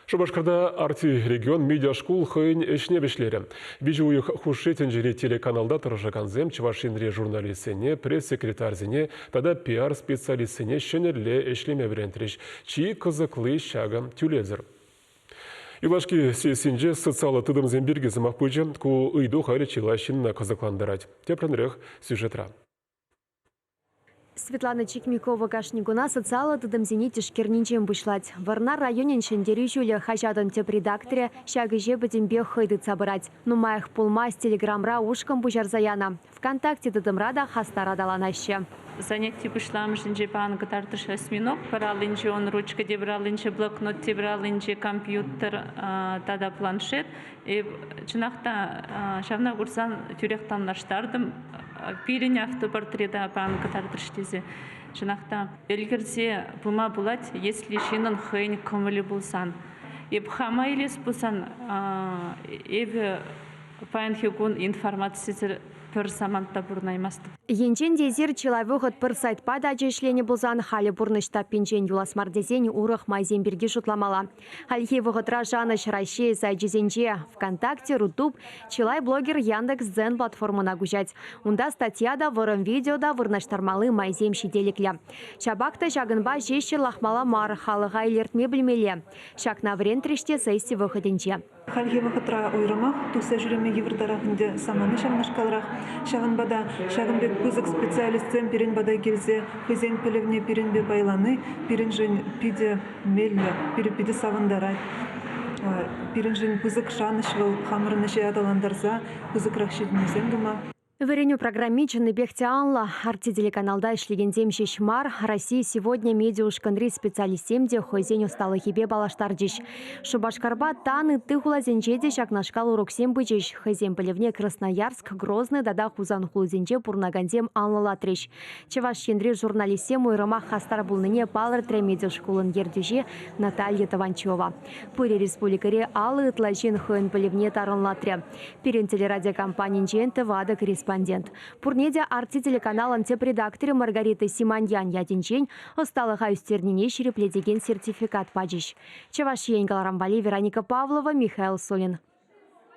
Шубашкарда арти регион медиашкул хойн эшне бешлері. Бежуых хушетен жире телеканалда тұржаганзем Чувашинре журналистсене, пресс-секретарзене, тада пиар-специалистсене шенерле эшлеме бірентреш, чии кызыклы шагам тюлезір. Илашки сесинже социалы тыдымзен бергізімақ пөйже, ку ыйду хайры чилащинна кызыкландырать. Тепренрех сюжетра. Светлана Чикмикова кашнигуна социалы тыдымзене тишкернинчен бушлать. Варна районен шендері жүлі хажадын теп редакторе шагы жебеденбе хайды цабырать. Нумаях пулмас телеграмра ушкам бужарзаяна. Вконтакте тыдымрада хастара даланаще. Занятие бышлам жинже пан гатартыш осьминог, паралынче он ручка дебралынче, блокнот дебралынче, компьютер, тада планшет. И чынақта шавна курсан тюректан наштардым, пирин автопортрета пан гатартыш тезе. Чынақта элгерзе пума булать, если шинын хейн көмілі булсан. И бхама елес булсан, эве паянхегун информация пір самантта бурнаймасты. Енчен дезир человек пір сайтпа да жешлене болзан халі бурныштап пенчен юласмар дезен урых майзен берге шутламала. Хальхи вғытра жаныш Россия сайджезенже ВКонтакте, Рутуб, чилай блогер Яндекс Дзен платформына гужать. Унда статьяда, вырым видеода вырнаштармалы майзем шиделеклі. Шабакта жагынба жеші лахмала мар халыға илертме білмеле. Шакна врентреште сәйсі выходенче. Хальхи вғытра ойрымақ, туса жүреме евірдарағынде саманы шамнашкалырақ. Шағынбада шағынбек пызык специалистен пирен бада келзе, хызен пілігіне пиренбе байланы, пирен жын пиде мелі, пиде савындарай. Пирен жын пызык шанышвыл, хамырыныше адаландарза, пызык рахшедінезен дума. Вереню программичный бехтианла арти телеканалда ишлегензем шешмар Россия сегодня медиушканри специалистемде хойзен усталы хибе балаштардиш. Шубашкарба таны тыхулазенчеде шакнашкал уроксем бычиш. Хойзен пылевне Красноярск, Грозный, дада хузан хулазенче пурнагандем анлалатриш. Чевашчендри журналистем уйрымах хастар булныне палыртре медиушкулын ердеже Наталья Таванчева. Пыри республикаре алы ытлажен хойн пылевне тарынлатре. Перен телерадиокомпаниян ТВАда корреспондент. Пурнеде арти телеканалын теп-редакторы Маргарита Симаньян ядинчен осталыға үстернене шерепледеген сертификат пажиш. Чеваш Еңгаларамбали, Вероника Павлова, Михаил Солин.